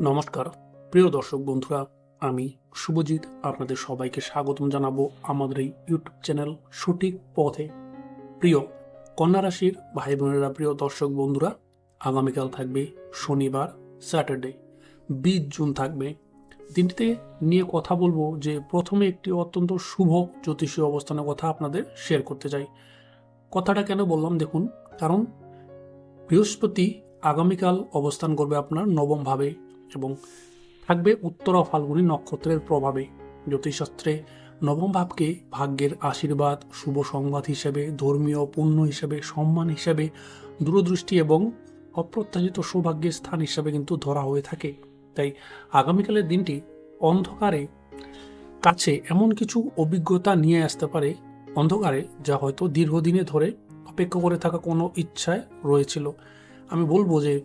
নমস্কার প্রিয় দর্শক বন্ধুরা, আমি শুভজিৎ আপনাদের সবাইকে স্বাগতম জানাবো আমাদের এই ইউটিউব চ্যানেল সঠিক পথে। প্রিয় কন্যা রাশির ভাই বোনেরা, প্রিয় দর্শক বন্ধুরা, আগামীকাল থাকবে শনিবার, স্যাটারডে 20 জুন থাকবে। দিনটিতে নিয়ে কথা বলবো যে প্রথমে একটি অত্যন্ত শুভ জ্যোতিষীয় অবস্থানের কথা আপনাদের শেয়ার করতে চাই। কথাটা কেন বললাম দেখুন, কারণ বৃহস্পতি আগামীকাল অবস্থান করবে আপনার নবম ভাবে এবং থাকবে উত্তরা ফাল্গুনী নক্ষত্রের প্রভাবে। জ্যোতিষশাস্ত্রে নবম ভাবকে ভাগ্যের আশীর্বাদ, শুভ সংবাদ হিসেবে, ধর্মীয় পুণ্য হিসেবে, সম্মান হিসেবে, দূরদৃষ্টি এবং অপ্রত্যাশিত সৌভাগ্যের স্থান হিসেবে কিন্তু ধরা হয়ে থাকে। তাই আগামীকালের দিনটি অন্ধকারে কাছে এমন কিছু অভিজ্ঞতা নিয়ে আসতে পারে, অন্ধকারে যা হয়তো দীর্ঘদিনে ধরে অপেক্ষা করে থাকা কোনো ইচ্ছায় রয়েছিল। আমি বলবো যে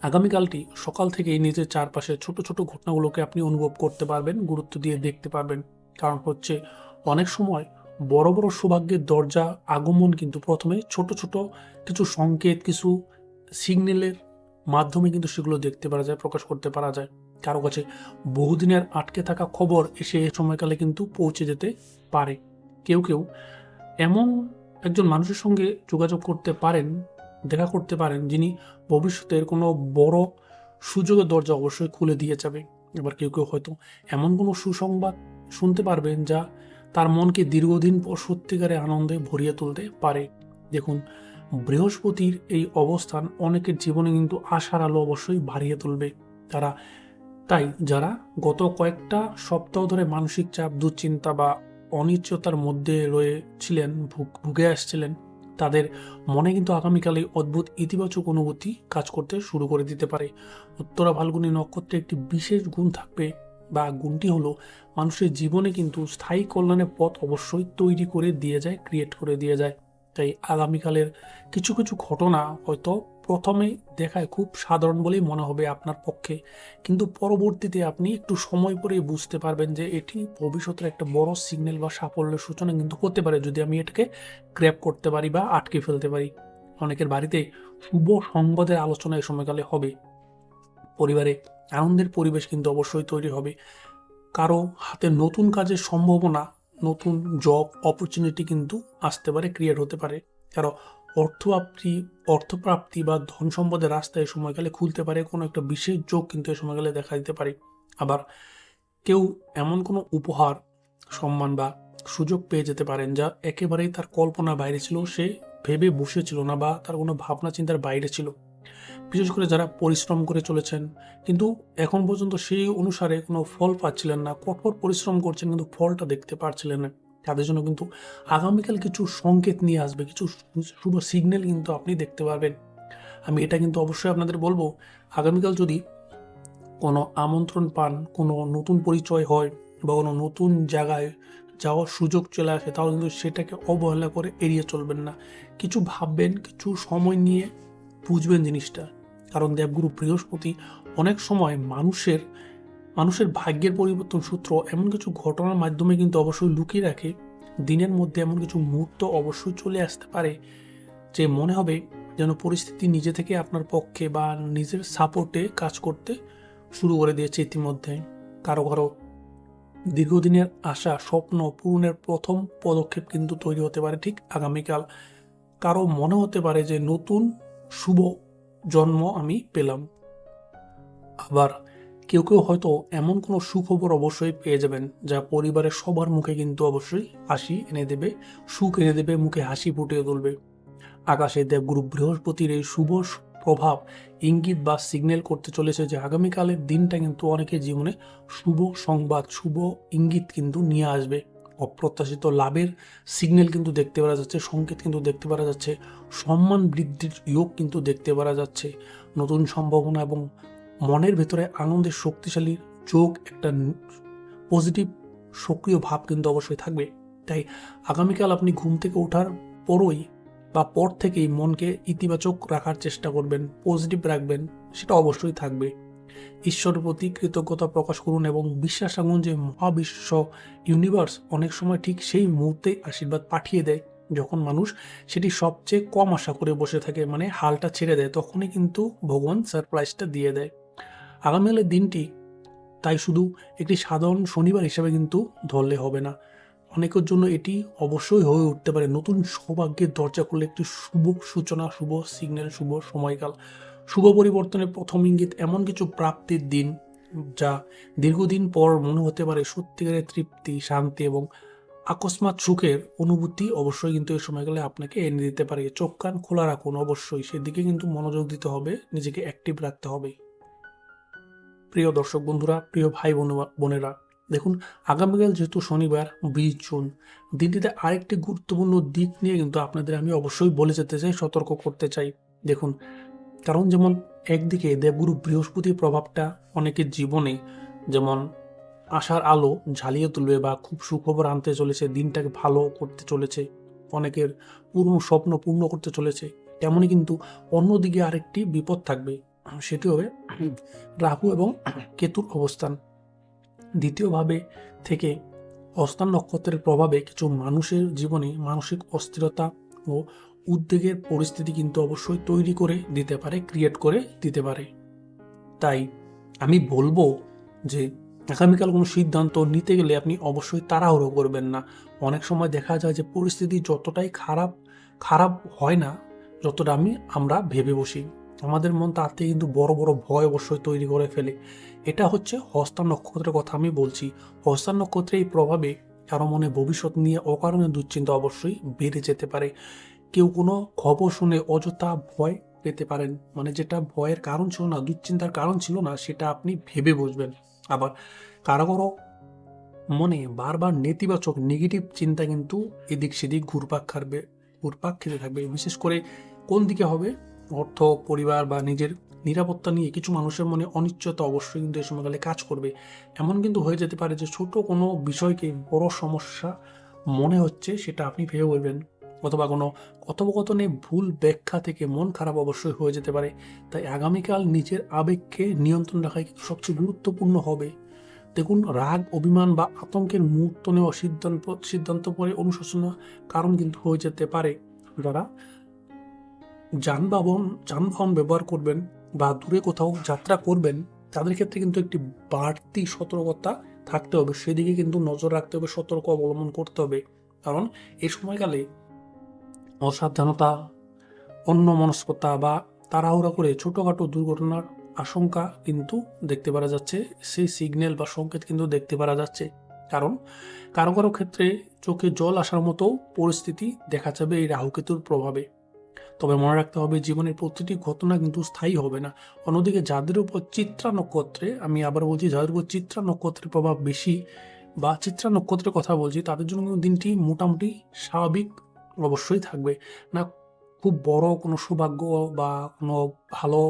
আগামীকালটি সকাল থেকেই নিজের চারপাশে ছোট ছোট ঘটনাগুলোকে আপনি অনুভব করতে পারবেন, গুরুত্ব দিয়ে দেখতে পারবেন। কারণ হচ্ছে অনেক সময় বড় বড় সৌভাগ্যের দরজা আগমন কিন্তু প্রথমে ছোট ছোট কিছু সংকেত, কিছু সিগন্যালের মাধ্যমে কিন্তু সেগুলো দেখতে পারা যায়, প্রকাশ করতে পারা যায়। কারো কাছে বহুদিনের আটকে থাকা খবর এসে এই সময়কালে কিন্তু পৌঁছে যেতে পারে। কেউ কেউ এমন একজন মানুষের সঙ্গে যোগাযোগ করতে পারেন, দেখা করতে পারেন, যিনি ভবিষ্যতের কোনো বড় সুযোগের দরজা অবশ্যই খুলে দিয়ে যাবে। এবার কেউ কেউ হয়তো এমন কোনো সুসংবাদ শুনতে পারবেন যা তার মনকে দীর্ঘদিন পর সত্যিকারে আনন্দে ভরিয়ে তুলতে পারে। দেখুন, বৃহস্পতির এই অবস্থান অনেকের জীবনে কিন্তু আশার আলো অবশ্যই বাড়িয়ে তুলবে। তারা তাই যারা গত কয়েকটা সপ্তাহ ধরে মানসিক চাপ, দুশ্চিন্তা বা অনিশ্চয়তার মধ্যে রয়েছিলেন, ভুগে আসছিলেন, তাদের মনে কিন্তু আগামীকালে অদ্ভুত ইতিবাচক অনুভূতি কাজ করতে শুরু করে দিতে পারে। উত্তরা ফাল্গুনী নক্ষত্রে একটি বিশেষ গুণ থাকবে, বা গুণটি হলো মানুষের জীবনে কিন্তু স্থায়ী কল্যাণের পথ অবশ্যই তৈরি করে দিয়ে যায়, ক্রিয়েট করে দিয়ে যায়। তাই আগামীকালের কিছু কিছু ঘটনা হয়তো প্রথমে দেখায় খুব সাধারণ বলেই মনে হবে আপনার পক্ষে, কিন্তু পরবর্তীতে আপনি একটু সময় পরে বুঝতে পারবেন যে এটি ভবিষ্যতের একটা বড় সিগন্যাল বা সাফল্যের সূচনা কিন্তু হতে পারে, যদি আমি এটাকে গ্র্যাব করতে পারি বা আটকে ফেলতে পারি। অনেকের বাড়িতে শুভ সংবাদের আলোচনা এই সময়কালে হবে। পরিবারে আনন্দের পরিবেশ কিন্তু অবশ্যই তৈরি হবে। কারো হাতে নতুন কাজের সম্ভাবনা, নতুন জব অপরচুনিটি কিন্তু আসতে পারে, ক্রিয়েট হতে পারে। কারো অর্থপ্রাপ্তি অর্থপ্রাপ্তি বা ধন সম্পদের রাস্তা এই সময়কালে খুলতে পারে, কোনো একটা বিশেষ যোগ কিন্তু এই সময়কালে দেখা দিতে পারে। আবার কেউ এমন কোনো উপহার, সম্মান বা সুযোগ পেয়ে যেতে পারেন যা একেবারেই তার কল্পনার বাইরে ছিল, সে ভেবে বসেছিল না বা তার কোনো ভাবনা চিন্তার বাইরে ছিল। বিশেষ করে যারা পরিশ্রম করে চলেছেন কিন্তু এখন পর্যন্ত সেই অনুসারে কোনো ফল পাচ্ছিলেন না, কঠোর পরিশ্রম করছেন কিন্তু ফলটা দেখতে পারছিলেন না, তাদের জন্য কিন্তু আগামীকাল কিছু সংকেত নিয়ে আসবে, কিছু শুভ সিগন্যাল কিন্তু আপনি দেখতে পারবেন। আমি এটা কিন্তু অবশ্যই আপনাদের বলবো, আগামীকাল যদি কোনো আমন্ত্রণ পান, কোনো নতুন পরিচয় হয় বা কোনো নতুন জায়গায় যাওয়ার সুযোগ চলে আসে, তাহলে কিন্তু সেটাকে অবহেলা করে এড়িয়ে চলবেন না। কিছু ভাববেন, কিছু সময় নিয়ে বুঝবেন জিনিসটা। কারণ দেবগুরু বৃহস্পতি অনেক সময় মানুষের মানুষের ভাগ্যের পরিবর্তন সূত্র এমন কিছু ঘটনার মাধ্যমে কিন্তু অবশ্যই লুকিয়ে রাখে। দিনের মধ্যে এমন কিছু মুহূর্ত অবশ্যই চলে আসতে পারে যে মনে হবে যেন পরিস্থিতি নিজে থেকে আপনার পক্ষে বা নিজের সাপোর্টে কাজ করতে শুরু করে দিয়েছে ইতিমধ্যে। কারো কারো দীর্ঘদিনের আশা, স্বপ্ন পূরণের প্রথম পদক্ষেপ কিন্তু তৈরি হতে পারে ঠিক আগামীকাল। কারো মনে হতে পারে যে নতুন শুভ জন্ম আমি পেলাম। আবার কেউ কেউ হয়তো এমন কোনো সুখবর অবশ্যই পেয়ে যাবেন যা পরিবারের সবার মুখে কিন্তু অবশ্যই হাসি এনে দেবে, সুখ এনে দেবে, মুখে হাসি ফুটিয়ে তুলবে। আকাশে দেবগুরু বৃহস্পতির এই শুভ প্রভাব ইঙ্গিত বা সিগন্যাল করতে চলেছে যে আগামীকালের দিনটা কিন্তু অনেকের জীবনে শুভ সংবাদ, শুভ ইঙ্গিত কিন্তু নিয়ে আসবে। অপ্রত্যাশিত লাভের সিগন্যাল কিন্তু দেখতে পাওয়া যাচ্ছে, সংকেত কিন্তু দেখতে পাওয়া যাচ্ছে, সম্মান বৃদ্ধির যোগ কিন্তু দেখতে পাওয়া যাচ্ছে, নতুন সম্ভাবনা এবং মনের ভেতরে আনন্দের শক্তিশালী যোগ, একটা পজিটিভ সক্রিয় ভাব কিন্তু অবশ্যই থাকবে। তাই আগামীকাল আপনি ঘুম থেকে ওঠার পরই বা পর থেকেই মনকে ইতিবাচক রাখার চেষ্টা করবেন, পজিটিভ রাখবেন, সেটা অবশ্যই থাকবে। ঈশ্বরের প্রতি কৃতজ্ঞতা প্রকাশ করুন এবং বিশ্বাস রাখুন যে মহাবিশ্ব, ইউনিভার্স অনেক সময় ঠিক সেই মুহূর্তে আশীর্বাদ পাঠিয়ে দেয় যখন মানুষ সেটি সবচেয়ে কম আশা করে বসে থাকে, মানে হালটা ছেড়ে দেয়, তখনই কিন্তু ভগবান সারপ্রাইজটা দিয়ে দেয়। আগামীকালের দিনটি তাই শুধু একটি সাধারণ শনিবার হিসাবে কিন্তু ধরলে হবে না, অনেকের জন্য এটি অবশ্যই হয়ে উঠতে পারে নতুন সৌভাগ্যের দরজা খুলে একটি শুভ সূচনা, শুভ সিগন্যাল, শুভ সময়কাল, শুভ পরিবর্তনের প্রথম ইঙ্গিত, এমন কিছু প্রাপ্তির দিন যা দীর্ঘদিন পর মনে হতে পারে সত্যিকারের তৃপ্তি, শান্তি এবং আকস্মাৎ সুখের অনুভূতি অবশ্যই কিন্তু এই সময়কালে আপনাকে এনে দিতে পারে। চোখ কান খোলা রাখুন, অবশ্যই সেদিকে কিন্তু মনোযোগ দিতে হবে, নিজেকে অ্যাক্টিভ রাখতে হবে। প্রিয় দর্শক বন্ধুরা, প্রিয় ভাই বোনেরা, দেখুন আগামীকাল যেহেতু শনিবার 20 জুন, দিনটিতে আরেকটি গুরুত্বপূর্ণ দিক নিয়ে কিন্তু আপনাদের আমি অবশ্যই বলে যেতে চাই, সতর্ক করতে চাই। দেখুন, কারণ যেমন একদিকে দেবগুরু বৃহস্পতির প্রভাবটা অনেকের জীবনে যেমন আশার আলো ঝালিয়ে তুলবে বা খুব সুখবর আনতে চলেছে, দিনটাকে ভালো করতে চলেছে, অনেকের পুরনো স্বপ্ন পূর্ণ করতে চলেছে, তেমনই কিন্তু অন্যদিকে আরেকটি বিপদ থাকবে, সেটি হবে রাহু এবং কেতুর অবস্থান। দ্বিতীয়ভাবে থেকে হস্তা নক্ষত্রের প্রভাবে কিছু মানুষের জীবনে মানসিক অস্থিরতা ও উদ্বেগের পরিস্থিতি কিন্তু অবশ্যই তৈরি করে দিতে পারে, ক্রিয়েট করে দিতে পারে। তাই আমি বলবো যে আগামীকাল কোনো সিদ্ধান্ত নিতে গেলে আপনি অবশ্যই তাড়াহুড়ো করবেন না। অনেক সময় দেখা যায় যে পরিস্থিতি যতটাই খারাপ হয় না যতটা আমরা ভেবে বসি, আমাদের মন তার থেকে কিন্তু বড় বড় ভয় অবশ্যই তৈরি করে ফেলে। এটা হচ্ছে হস্তা নক্ষত্রের কথা আমি বলছি। হস্তা নক্ষত্রের এই প্রভাবে কারো মনে ভবিষ্যৎ নিয়ে অকারণে দুশ্চিন্তা অবশ্যই বেড়ে যেতে পারে। কেউ কোনো খবর শুনে অযথা ভয় পেতে পারেন, মানে যেটা ভয়ের কারণ ছিল না, দুশ্চিন্তার কারণ ছিল না, সেটা আপনি ভেবে বসবেন। আবার কারো কারো মনে বারবার নেতিবাচক নেগেটিভ চিন্তা কিন্তু এদিক সেদিক ঘুরপাক খেতে থাকবে। বিশেষ করে কোন দিকে হবে, অর্থ, পরিবার বা নিজের নিরাপত্তা নিয়ে কিছু মানুষের মনে অনিশ্চয়তা অবশ্যই কিন্তু এই সময়কালে কাজ করবে। এমন কিন্তু হয়ে যেতে পারে যে ছোট কোনো বিষয়কে বড় সমস্যা মনে হচ্ছে সেটা আপনি ভেবে বলবেন, অথবা কোনো কথোপকথনে ভুল ব্যাখ্যা থেকে মন খারাপ অবশ্যই হয়ে যেতে পারে। তাই আগামীকাল নিজের আবেগকে নিয়ন্ত্রণ রাখাই কিন্তু সবচেয়ে গুরুত্বপূর্ণ হবে। দেখুন, রাগ, অভিমান বা আতঙ্কের মুহূর্ত নেওয়া সিদ্ধান্ত পরে অনুশোচনা কারণ কিন্তু হয়ে যেতে পারে। যারা যানবাহন ব্যবহার করবেন বা দূরে কোথাও যাত্রা করবেন, তাদের ক্ষেত্রে কিন্তু একটি বাড়তি সতর্কতা থাকতে হবে, সেদিকে কিন্তু নজর রাখতে হবে, সতর্ক অবলম্বন করতে হবে। কারণ এই সময়কালে অসাবধানতা, অন্যমনস্কতা বা তাড়াহুড়া করে ছোটখাটো দুর্ঘটনার আশঙ্কা কিন্তু দেখতে পারা যাচ্ছে, সেই সিগন্যাল বা সংকেত কিন্তু দেখতে পারা যাচ্ছে। কারণ কারো কারো ক্ষেত্রে চোখে জল আসার মতো পরিস্থিতি দেখা যাবে এই রাহুকেতুর প্রভাবে। তবে মনে রাখতে হবে, জীবনের প্রতিটি ঘটনা কিন্তু স্থায়ী হবে না। অন্যদিকে যাদের উপর চিত্রা নক্ষত্রে, আমি আবার বলছি, যাদের উপর চিত্রা নক্ষত্রের প্রভাব বেশি বা চিত্রা নক্ষত্রের কথা বলছি, তাদের জন্য কিন্তু দিনটি মোটামুটি স্বাভাবিক অবশ্যই থাকবে না। খুব বড় কোনো সৌভাগ্য বা কোনো ভালো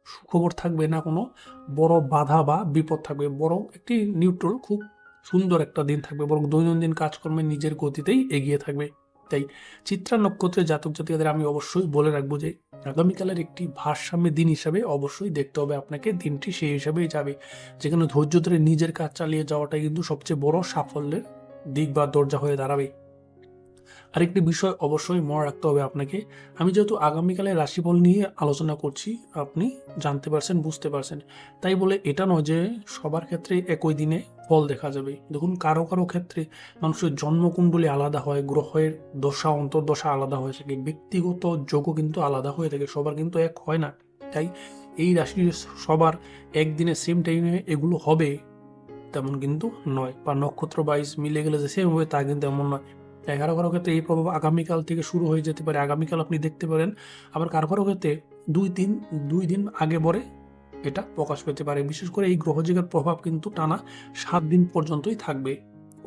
সুখবর থাকবে না, কোনো বড় বাধা বা বিপদ থাকবে, বরং একটি নিউট্রাল, খুব সুন্দর একটা দিন থাকবে, বরং দৈনন্দিন কাজকর্মে নিজের গতিতেই এগিয়ে থাকবে। তাই চিত্রা নক্ষত্রের জাতক জাতিকাদের আমি অবশ্যই বলে রাখবো যে আগামীকালের একটি ভারসাম্যের দিন হিসাবে অবশ্যই দেখতে হবে আপনাকে, দিনটি সেই হিসাবেই যাবে, যেখানে ধৈর্য ধরে নিজের কাজ চালিয়ে যাওয়াটাই কিন্তু সবচেয়ে বড় সাফল্যের দিক বা দরজা হয়ে দাঁড়াবে। আরেকটি বিষয় অবশ্যই মনে রাখতে হবে আপনাকে, আমি যেহেতু আগামীকালের রাশিফল নিয়ে আলোচনা করছি, আপনি জানতে পারছেন, বুঝতে পারছেন, তাই বলে এটা নয় যে সবার ক্ষেত্রে একই দিনে ফল দেখা যাবে। দেখুন, কারো কারো ক্ষেত্রে মানুষের জন্মকুণ্ডলী আলাদা হয়, গ্রহের দশা অন্তর্দশা আলাদা হয়ে থাকে, ব্যক্তিগত যোগও কিন্তু আলাদা হয়ে থাকে, সবার কিন্তু এক হয় না। তাই এই রাশির সবার একদিনে সেম টাইমে এগুলো হবে তেমন কিন্তু নয়, বা নক্ষত্র বাইজ মিলে গেলে যে সেম হবে তা কিন্তু এমন নয়। তাই কারো কারো ক্ষেত্রে এই প্রভাব আগামীকাল থেকে শুরু হয়ে যেতে পারে, আগামীকাল আপনি দেখতে পারেন। আবার কারো কারো ক্ষেত্রে দুই দিন আগে পরে এটা প্রকাশ পেতে পারে। বিশেষ করে এই গ্রহযোগের প্রভাব কিন্তু টানা 7 দিন পর্যন্তই থাকবে,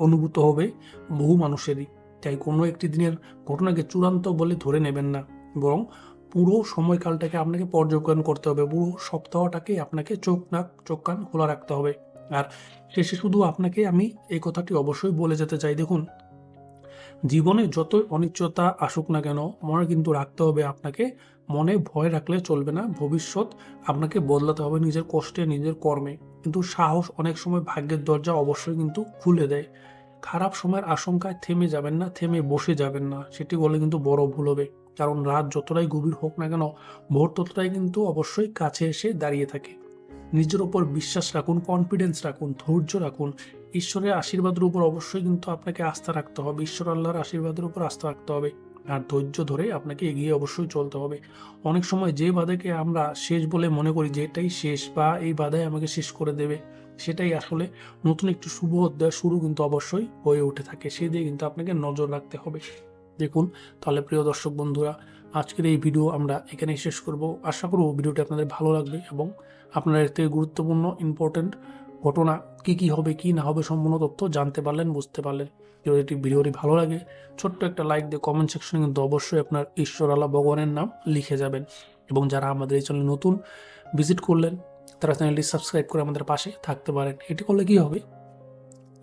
অনুভূত হবে বহু মানুষেরই। তাই কোনো একটি দিনের ঘটনাকে চূড়ান্ত বলে ধরে নেবেন না, বরং পুরো সময়কালটাকে আপনাকে পর্যবেক্ষণ করতে হবে, পুরো সপ্তাহটাকে আপনাকে চোখ কান খোলা রাখতে হবে। আর শেষে শুধু আপনাকে আমি এই কথাটি অবশ্যই বলে যেতে চাই, দেখুন, জীবনে যতই অনিশ্চয়তা আসুক না কেন, মনে কিন্তু রাখতে হবে আপনাকে, মনে ভয় রাখলে চলবে না। ভবিষ্যৎ আপনাকে বদলাতে হবে নিজের কষ্টে, নিজের কর্মে। কিন্তু সাহস অনেক সময় ভাগ্যের দরজা অবশ্যই কিন্তু খুলে দেয়। খারাপ সময়ের আশঙ্কায় থেমে যাবেন না, থেমে বসে যাবেন না, সেটি বলে কিন্তু বড় ভুল হবে। কারণ রাত যতটাই গভীর হোক না কেন, ভোর ততটাই কিন্তু অবশ্যই কাছে এসে দাঁড়িয়ে থাকে। নিজের ওপর বিশ্বাস রাখুন, কনফিডেন্স রাখুন, ধৈর্য রাখুন। ঈশ্বরের আশীর্বাদের উপর অবশ্যই কিন্তু আপনাকে আস্থা রাখতে হবে, ঈশ্বর আল্লাহর আশীর্বাদের উপর আস্থা রাখতে হবে, আর ধৈর্য ধরে আপনাকে এগিয়ে অবশ্যই চলতে হবে। অনেক সময় যে বাধাকে আমরা শেষ বলে মনে করি যে এটাই শেষ বা এই বাধাই আমাকে শেষ করে দেবে, সেটাই আসলে নতুন একটি শুভ অধ্যায় শুরু কিন্তু অবশ্যই হয়ে উঠে থাকে। সেই দিকে কিন্তু আপনাকে নজর রাখতে হবে। দেখুন, তাহলে প্রিয় দর্শক বন্ধুরা, আজকের এই ভিডিও আমরা এখানেই শেষ করব। আশা করব ভিডিওটি আপনাদের ভালো লাগবে এবং আপনারা এর থেকে গুরুত্বপূর্ণ ইম্পর্টেন্ট ঘটনা কি হবে কি না হবে সম্পূর্ণ তথ্য জানতে পারলেন, বুঝতে পারলেন। যদি ভিডিওটি ভালো লাগে ছোট্ট একটা লাইক দিয়ে কমেন্ট সেকশনে কিন্তু অবশ্যই আপনার ঈশ্বর আল্লাহ ভগবানের নাম লিখে যাবেন। এবং যারা আমাদের এই চ্যানেল নতুন ভিজিট করলেন তারা চ্যানেলটি সাবস্ক্রাইব করে আমাদের পাশে থাকতে পারেন। এটি করলে কি হবে,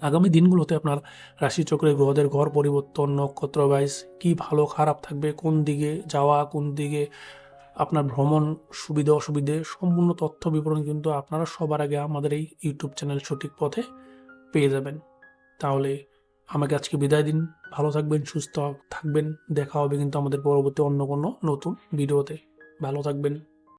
আগামী দিনগুলোতে আপনার রাশিচক্রে গ্রহদের ঘর পরিবর্তন, নক্ষত্র ওয়াইজ কি ভালো খারাপ থাকবে, কোন দিকে যাওয়া, কোন দিকে আপনার ভ্রমণ, সুবিধা অসুবিধে সম্পূর্ণ তথ্য বিবরণ কিন্তু আপনারা সবার আগে আমাদের এই ইউটিউব চ্যানেল সঠিক পথে পেয়ে যাবেন। তাহলে আমাকে আজকে বিদায় দিন। ভালো থাকবেন, সুস্থ থাকবেন। দেখা হবে কিন্তু আমাদের পরবর্তী অন্য কোনো নতুন ভিডিওতে। ভালো থাকবেন।